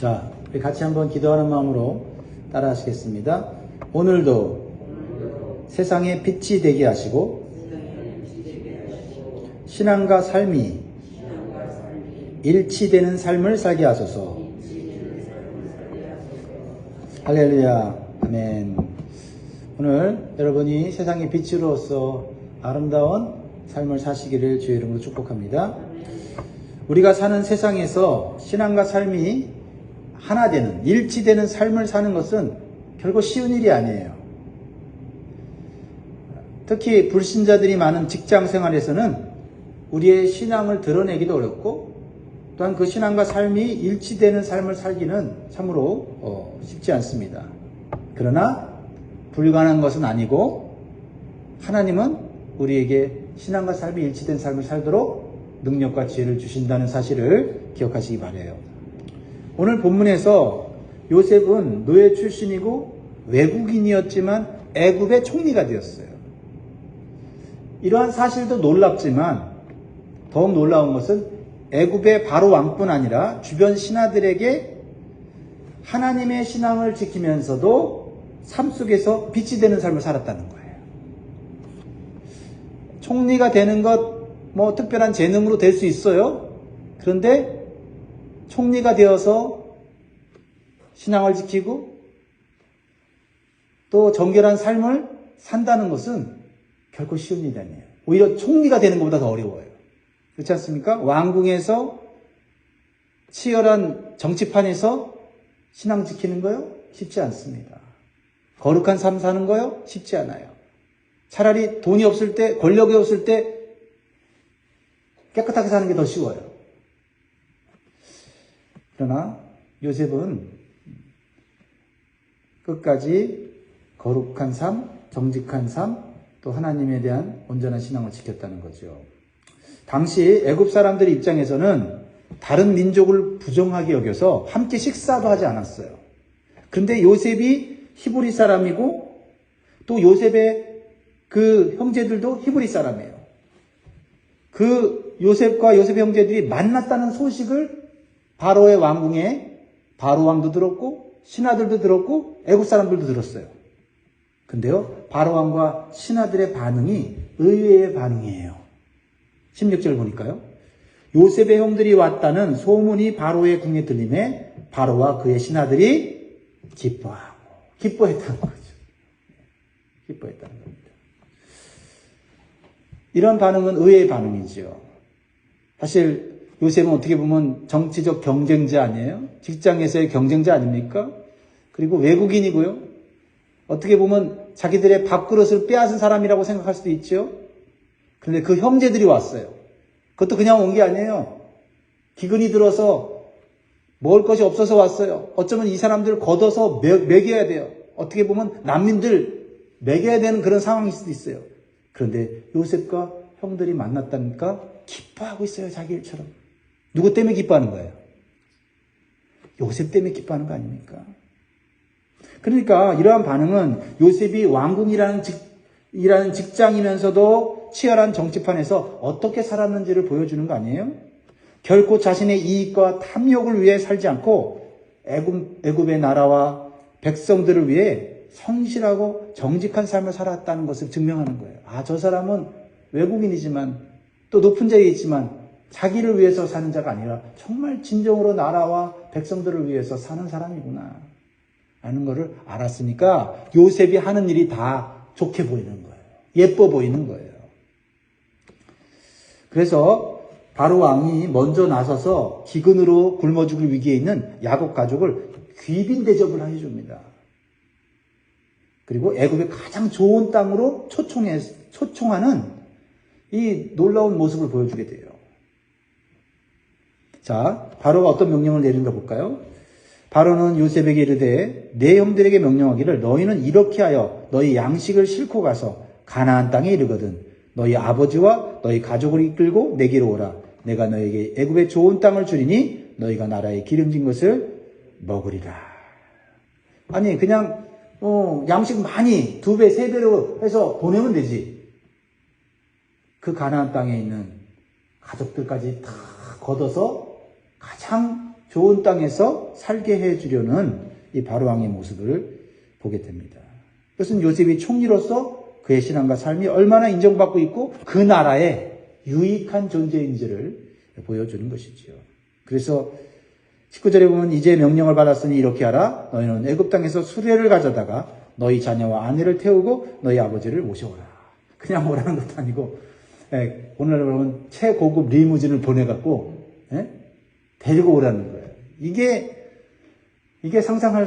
자, 우리 같이 한번 기도하는 마음으로 따라 하시겠습니다. 오늘도 세상에 빛이 되게 하시고 신앙과 삶이 일치되는 삶을 살게 하소서. 할렐루야. 아멘. 오늘 여러분이 세상의 빛으로서 아름다운 삶을 사시기를 주의 이름으로 축복합니다. 우리가 사는 세상에서 신앙과 삶이 하나 되는, 일치되는 삶을 사는 것은 결코 쉬운 일이 아니에요. 특히 불신자들이 많은 직장 생활에서는 우리의 신앙을 드러내기도 어렵고 또한 그 신앙과 삶이 일치되는 삶을 살기는 참으로 쉽지 않습니다. 그러나 불가능한 것은 아니고 하나님은 우리에게 신앙과 삶이 일치된 삶을 살도록 능력과 지혜를 주신다는 사실을 기억하시기 바라요. 오늘 본문에서 요셉은 노예 출신이고 외국인이었지만 애굽의 총리가 되었어요. 이러한 사실도 놀랍지만 더욱 놀라운 것은 애굽의 바로 왕뿐 아니라 주변 신하들에게 하나님의 신앙을 지키면서도 삶 속에서 빛이 되는 삶을 살았다는 거예요. 총리가 되는 것 뭐 특별한 재능으로 될 수 있어요. 그런데 총리가 되어서 신앙을 지키고 또 정결한 삶을 산다는 것은 결코 쉬운 일이 아니에요. 오히려 총리가 되는 것보다 더 어려워요. 그렇지 않습니까? 왕궁에서 치열한 정치판에서 신앙 지키는 거요? 쉽지 않습니다. 거룩한 삶 사는 거요? 쉽지 않아요. 차라리 돈이 없을 때, 권력이 없을 때 깨끗하게 사는 게 더 쉬워요. 그러나 요셉은 끝까지 거룩한 삶, 정직한 삶, 또 하나님에 대한 온전한 신앙을 지켰다는 거죠. 당시 애굽 사람들의 입장에서는 다른 민족을 부정하게 여겨서 함께 식사도 하지 않았어요. 그런데 요셉이 히브리 사람이고 또 요셉의 그 형제들도 히브리 사람이에요. 그 요셉과 요셉의 형제들이 만났다는 소식을 바로의 왕궁에 바로 왕도 들었고 신하들도 들었고 애굽 사람들도 들었어요. 근데요, 바로 왕과 신하들의 반응이 의외의 반응이에요. 16절 보니까요. 요셉의 형들이 왔다는 소문이 바로의 궁에 들림에 바로와 그의 신하들이 기뻐했다는 거죠. 기뻐했다는 겁니다. 이런 반응은 의외의 반응이죠. 사실 요셉은 어떻게 보면 정치적 경쟁자 아니에요? 직장에서의 경쟁자 아닙니까? 그리고 외국인이고요. 어떻게 보면 자기들의 밥그릇을 빼앗은 사람이라고 생각할 수도 있죠. 그런데 그 형제들이 왔어요. 그것도 그냥 온 게 아니에요. 기근이 들어서 먹을 것이 없어서 왔어요. 어쩌면 이 사람들을 걷어서 먹여야 돼요. 어떻게 보면 난민들 먹여야 되는 그런 상황일 수도 있어요. 그런데 요셉과 형들이 만났다니까 기뻐하고 있어요. 자기 일처럼. 누구 때문에 기뻐하는 거예요? 요셉 때문에 기뻐하는 거 아닙니까? 그러니까 이러한 반응은 요셉이 왕궁이라는 직장이면서도 치열한 정치판에서 어떻게 살았는지를 보여주는 거 아니에요? 결코 자신의 이익과 탐욕을 위해 살지 않고 애굽의 나라와 백성들을 위해 성실하고 정직한 삶을 살았다는 것을 증명하는 거예요. 아, 저 사람은 외국인이지만 또 높은 자리에 있지만 자기를 위해서 사는 자가 아니라 정말 진정으로 나라와 백성들을 위해서 사는 사람이구나 하는 것을 알았으니까 요셉이 하는 일이 다 좋게 보이는 거예요. 예뻐 보이는 거예요. 그래서 바로 왕이 먼저 나서서 기근으로 굶어 죽을 위기에 있는 야곱 가족을 귀빈 대접을 해줍니다. 그리고 애굽의 가장 좋은 땅으로 초청하는 이 놀라운 모습을 보여주게 돼요. 자, 바로가 어떤 명령을 내린가 볼까요? 바로는 요셉에게 이르되 내 형들에게 명령하기를 너희는 이렇게 하여 너희 양식을 싣고 가서 가나안 땅에 이르거든 너희 아버지와 너희 가족을 이끌고 내게로 오라. 내가 너에게 애굽의 좋은 땅을 주리니 너희가 나라의 기름진 것을 먹으리라. 아니 그냥 양식 많이 2배, 3배로 해서 보내면 되지. 그 가나안 땅에 있는 가족들까지 다 걷어서 가장 좋은 땅에서 살게 해주려는 이 바로왕의 모습을 보게 됩니다. 이것은 요셉이 총리로서 그의 신앙과 삶이 얼마나 인정받고 있고 그 나라의 유익한 존재인지를 보여주는 것이지요. 그래서 19절에 보면 이제 명령을 받았으니 이렇게 하라. 너희는 애굽 땅에서 수레를 가져다가 너희 자녀와 아내를 태우고 너희 아버지를 모셔오라. 그냥 오라는 것도 아니고 오늘날 보면 최고급 리무진을 보내갖고 데리고 오라는 거예요. 이게 상상할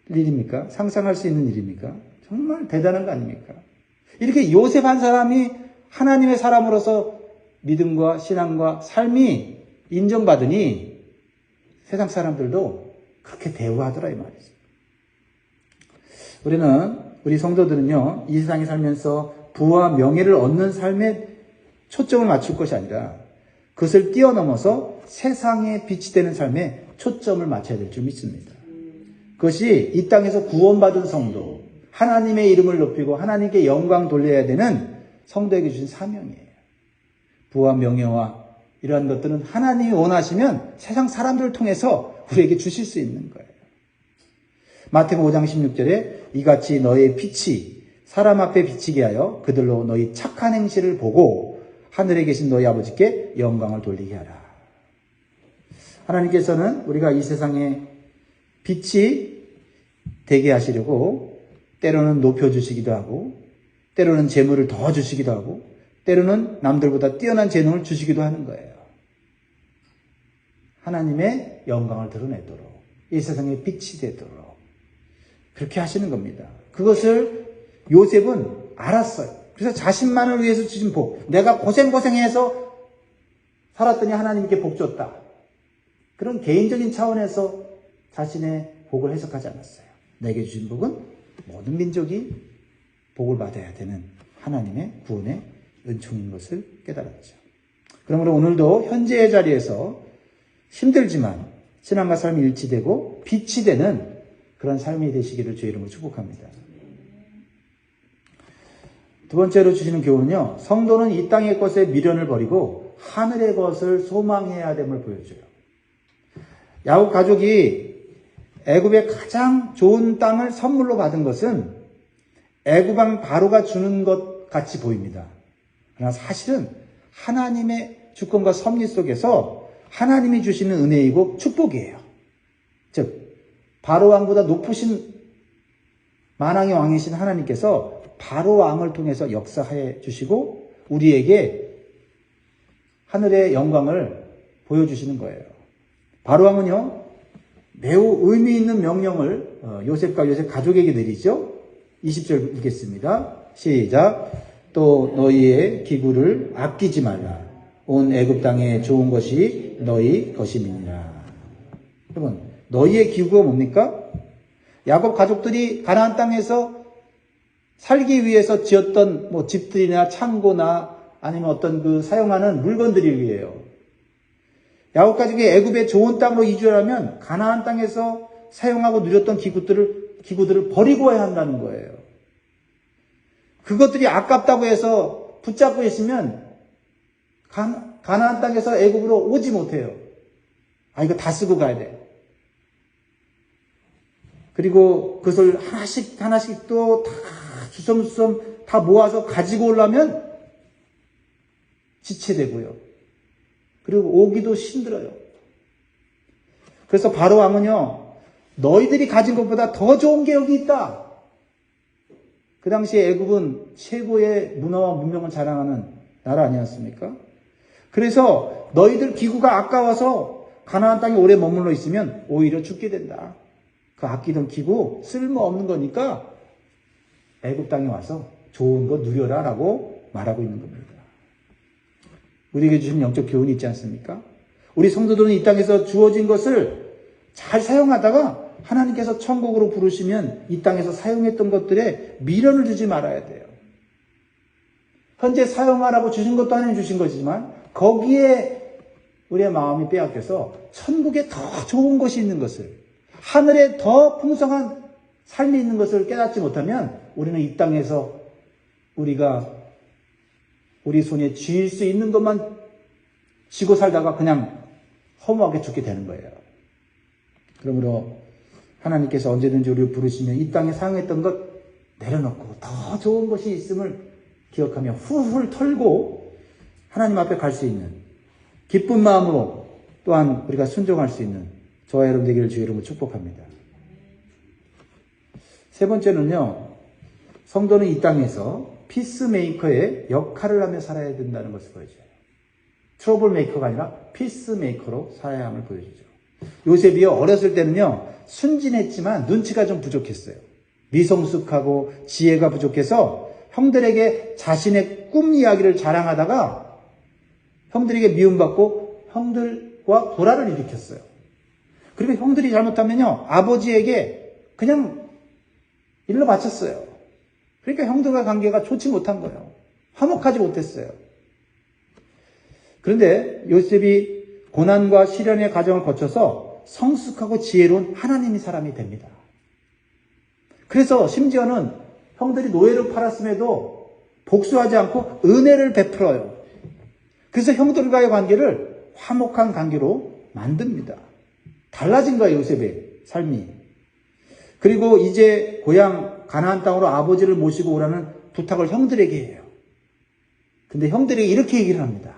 일입니까? 상상할 수 있는 일입니까? 정말 대단한 거 아닙니까? 이렇게 요셉 한 사람이 하나님의 사람으로서 믿음과 신앙과 삶이 인정받으니 세상 사람들도 그렇게 대우하더라 이 말이죠. 우리 성도들은요, 이 세상에 살면서 부와 명예를 얻는 삶에 초점을 맞출 것이 아니라 그것을 뛰어넘어서 세상에 빛이 되는 삶에 초점을 맞춰야 될 줄 믿습니다. 그것이 이 땅에서 구원받은 성도, 하나님의 이름을 높이고 하나님께 영광 돌려야 되는 성도에게 주신 사명이에요. 부와 명예와 이러한 것들은 하나님이 원하시면 세상 사람들을 통해서 우리에게 주실 수 있는 거예요. 마태복음 5장 16절에 이같이 너의 빛이 사람 앞에 비치게 하여 그들로 너희 착한 행실을 보고 하늘에 계신 너희 아버지께 영광을 돌리게 하라. 하나님께서는 우리가 이 세상에 빛이 되게 하시려고 때로는 높여주시기도 하고 때로는 재물을 더 주시기도 하고 때로는 남들보다 뛰어난 재능을 주시기도 하는 거예요. 하나님의 영광을 드러내도록 이 세상에 빛이 되도록 그렇게 하시는 겁니다. 그것을 요셉은 알았어요. 그래서 자신만을 위해서 주신 복, 내가 고생해서 살았더니 하나님께 복 줬다. 그런 개인적인 차원에서 자신의 복을 해석하지 않았어요. 내게 주신 복은 모든 민족이 복을 받아야 되는 하나님의 구원의 은총인 것을 깨달았죠. 그러므로 오늘도 현재의 자리에서 힘들지만 신앙과 삶이 일치되고 빛이 되는 그런 삶이 되시기를 주의 이름으로 축복합니다. 두 번째로 주시는 교훈은요, 성도는 이 땅의 것에 미련을 버리고 하늘의 것을 소망해야 됨을 보여줘요. 야곱 가족이 애굽의 가장 좋은 땅을 선물로 받은 것은 애굽왕 바로가 주는 것 같이 보입니다. 그러나 사실은 하나님의 주권과 섭리 속에서 하나님이 주시는 은혜이고 축복이에요. 즉 바로 왕보다 높으신 만왕의 왕이신 하나님께서 바로 왕을 통해서 역사해 주시고 우리에게 하늘의 영광을 보여주시는 거예요. 바로 왕은요, 매우 의미 있는 명령을 요셉과 요셉 가족에게 내리죠. 20절 읽겠습니다. 시작. 또 너희의 기구를 아끼지 말라. 온 애굽 땅에 좋은 것이 너희 것임이니라. 여러분, 너희의 기구가 뭡니까? 야곱 가족들이 가나안 땅에서 살기 위해서 지었던 집들이나 창고나 아니면 어떤 그 사용하는 물건들이에요. 야곱 가족이 애굽의 좋은 땅으로 이주하려면 가나안 땅에서 사용하고 누렸던 기구들을 버리고 와야 한다는 거예요. 그것들이 아깝다고 해서 붙잡고 있으면 가나안 땅에서 애굽으로 오지 못해요. 이거 다 쓰고 가야 돼. 그리고 그것을 하나씩 또 다 주섬주섬 다 모아서 가지고 오려면 지체되고요. 그리고 오기도 힘들어요. 그래서 바로 왕은요, 너희들이 가진 것보다 더 좋은 게 여기 있다. 그 당시에 애굽은 최고의 문화와 문명을 자랑하는 나라 아니었습니까? 그래서 너희들 기구가 아까워서 가나안 땅에 오래 머물러 있으면 오히려 죽게 된다. 그 아끼던 기구 쓸모없는 거니까 애굽 땅에 와서 좋은 거 누려라 라고 말하고 있는 겁니다. 우리에게 주신 영적 교훈이 있지 않습니까? 우리 성도들은 이 땅에서 주어진 것을 잘 사용하다가 하나님께서 천국으로 부르시면 이 땅에서 사용했던 것들에 미련을 주지 말아야 돼요. 현재 사용하라고 주신 것도 하나님 주신 것이지만 거기에 우리의 마음이 빼앗겨서 천국에 더 좋은 것이 있는 것을, 하늘에 더 풍성한 삶이 있는 것을 깨닫지 못하면 우리는 이 땅에서 우리가 우리 손에 쥘 수 있는 것만 쥐고 살다가 그냥 허무하게 죽게 되는 거예요. 그러므로 하나님께서 언제든지 우리를 부르시면 이 땅에 사용했던 것 내려놓고 더 좋은 것이 있음을 기억하며 훌훌 털고 하나님 앞에 갈 수 있는 기쁜 마음으로 또한 우리가 순종할 수 있는 저와 여러분 되기를 주의 이름으로 축복합니다. 세 번째는요, 성도는 이 땅에서 피스메이커의 역할을 하며 살아야 된다는 것을 보여줘요. 트러블 메이커가 아니라 피스메이커로 살아야 함을 보여주죠. 요셉이요, 어렸을 때는요, 순진했지만 눈치가 좀 부족했어요. 미성숙하고 지혜가 부족해서 형들에게 자신의 꿈 이야기를 자랑하다가 형들에게 미움받고 형들과 불화를 일으켰어요. 그리고 형들이 잘못하면요, 아버지에게 그냥 일러 바쳤어요. 그러니까 형들과 관계가 좋지 못한 거예요. 화목하지 못했어요. 그런데 요셉이 고난과 시련의 과정을 거쳐서 성숙하고 지혜로운 하나님의 사람이 됩니다. 그래서 심지어는 형들이 노예로 팔았음에도 복수하지 않고 은혜를 베풀어요. 그래서 형들과의 관계를 화목한 관계로 만듭니다. 달라진 거예요, 요셉의 삶이. 그리고 이제 고향 가나안 땅으로 아버지를 모시고 오라는 부탁을 형들에게 해요. 근데 형들에게 이렇게 얘기를 합니다.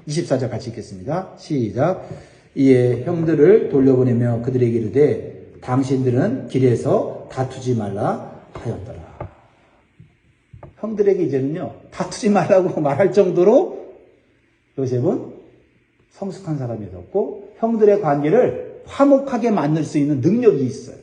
24절 같이 읽겠습니다. 시작. 이에 형들을 돌려보내며 그들에게 이르되 당신들은 길에서 다투지 말라 하였더라. 형들에게 이제는요, 다투지 말라고 말할 정도로 요셉은 성숙한 사람이 되었고 형들의 관계를 화목하게 만들 수 있는 능력이 있어요.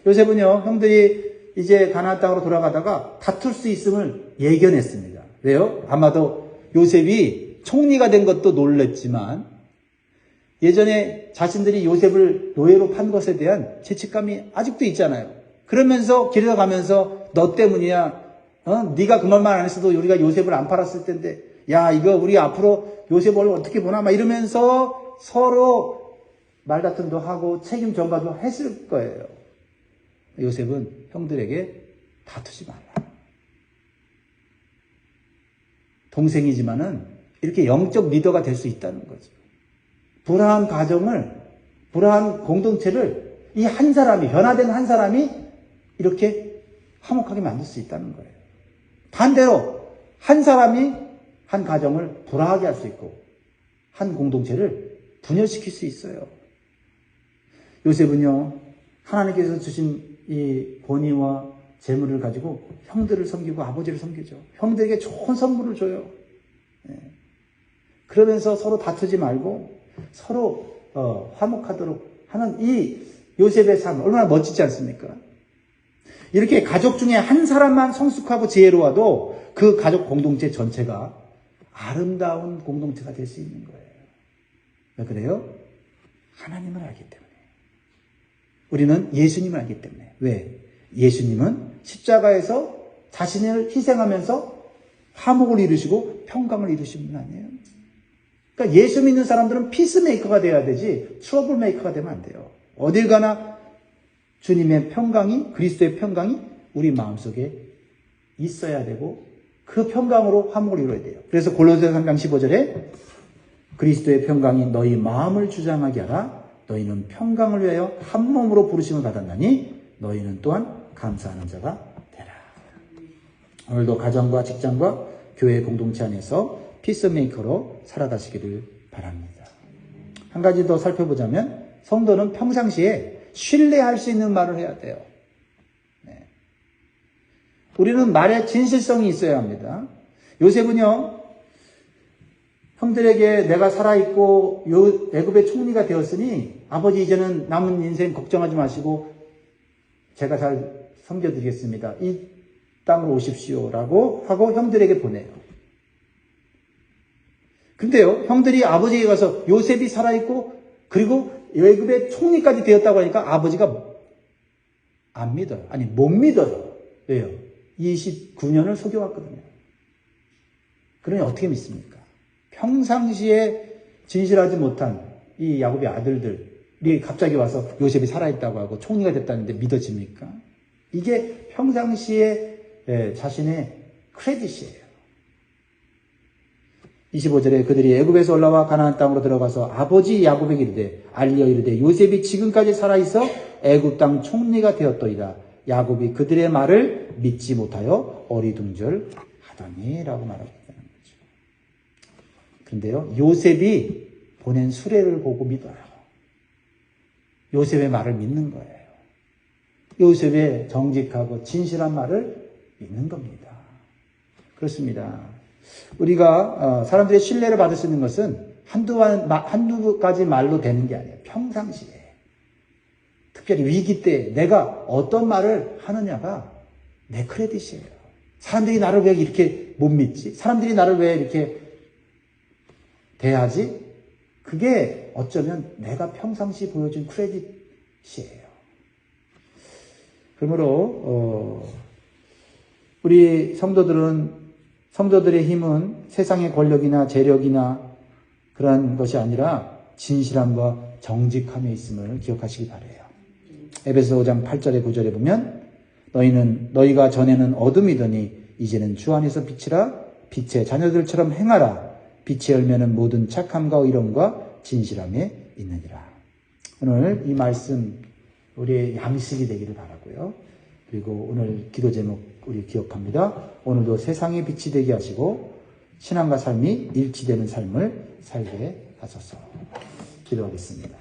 요셉은요, 형들이 이제 가나안 땅으로 돌아가다가 다툴 수 있음을 예견했습니다. 왜요? 아마도 요셉이 총리가 된 것도 놀랬지만 예전에 자신들이 요셉을 노예로 판 것에 대한 죄책감이 아직도 있잖아요. 그러면서 길에 가면서 너 때문이야. 네가 그 말만 안 했어도 우리가 요셉을 안 팔았을 텐데 야, 이거 우리 앞으로 요셉을 어떻게 보나 막 이러면서 서로 말다툼도 하고 책임 전가도 했을 거예요. 요셉은 형들에게 다투지 말라. 동생이지만은 이렇게 영적 리더가 될 수 있다는 거죠. 불화한 가정을, 불화한 공동체를 이 한 사람이, 변화된 한 사람이 이렇게 화목하게 만들 수 있다는 거예요. 반대로 한 사람이 한 가정을 불화하게 할 수 있고 한 공동체를 분열시킬 수 있어요. 요셉은요, 하나님께서 주신 이 권위와 재물을 가지고 형들을 섬기고 아버지를 섬기죠. 형들에게 좋은 선물을 줘요. 그러면서 서로 다투지 말고 서로 화목하도록 하는 이 요셉의 삶 얼마나 멋지지 않습니까? 이렇게 가족 중에 한 사람만 성숙하고 지혜로워도 그 가족 공동체 전체가 아름다운 공동체가 될 수 있는 거예요. 왜 그래요? 하나님을 알기 때문에. 우리는 예수님을 알기 때문에. 왜? 예수님은 십자가에서 자신을 희생하면서 화목을 이루시고 평강을 이루신 분 아니에요? 그러니까 예수 믿는 사람들은 피스메이커가 돼야 되지 트러블 메이커가 되면 안 돼요. 어딜 가나 주님의 평강이, 그리스도의 평강이 우리 마음속에 있어야 되고 그 평강으로 화목을 이루어야 돼요. 그래서 골로새서 3장 15절에 그리스도의 평강이 너희 마음을 주장하게 하라. 너희는 평강을 위하여 한 몸으로 부르심을 받았나니 너희는 또한 감사하는 자가 되라. 오늘도 가정과 직장과 교회 공동체 안에서 피스메이커로 살아가시기를 바랍니다. 한 가지 더 살펴보자면 성도는 평상시에 신뢰할 수 있는 말을 해야 돼요. 네. 우리는 말에 진실성이 있어야 합니다. 요셉은요, 형들에게 내가 살아있고 애굽의 총리가 되었으니 아버지 이제는 남은 인생 걱정하지 마시고 제가 잘 섬겨드리겠습니다. 이 땅으로 오십시오라고 하고 형들에게 보내요. 근데요, 형들이 아버지에게 가서 요셉이 살아있고 그리고 애굽의 총리까지 되었다고 하니까 아버지가 안 믿어요. 아니 못 믿어요. 왜요? 29년을 속여왔거든요. 그러니 어떻게 믿습니까? 평상시에 진실하지 못한 이 야곱의 아들들이 갑자기 와서 요셉이 살아있다고 하고 총리가 됐다는데 믿어집니까? 이게 평상시에 자신의 크레딧이에요. 25절에 그들이 애굽에서 올라와 가나안 땅으로 들어가서 아버지 야곱에게 이르되 알리어 이르되 요셉이 지금까지 살아있어 애굽 땅 총리가 되었더이다. 야곱이 그들의 말을 믿지 못하여 어리둥절하더니라고 말하고 있다는 거죠. 그런데요, 요셉이 보낸 수레를 보고 믿어요. 요셉의 말을 믿는 거예요. 요셉의 정직하고 진실한 말을 믿는 겁니다. 그렇습니다. 우리가 사람들의 신뢰를 받을 수 있는 것은 한두 가지 말로 되는 게 아니에요. 평상시에. 특별히 위기 때 내가 어떤 말을 하느냐가 내 크레딧이에요. 사람들이 나를 왜 이렇게 못 믿지? 사람들이 나를 왜 이렇게 대하지? 그게 어쩌면 내가 평상시 보여준 크레딧이에요. 그러므로 우리 성도들의 힘은 세상의 권력이나 재력이나 그런 것이 아니라 진실함과 정직함에 있음을 기억하시기 바라요. 에베소 5장 8절에 9절에 보면 너희가 전에는 어둠이더니 이제는 주 안에서 빛이라 빛의 자녀들처럼 행하라. 빛의 열매는 모든 착함과 의로움과 진실함에 있느니라. 오늘 이 말씀 우리의 양식이 되기를 바라고요. 그리고 오늘 기도 제목 우리 기억합니다. 오늘도 세상의 빛이 되게 하시고 신앙과 삶이 일치되는 삶을 살게 하소서. 기도하겠습니다.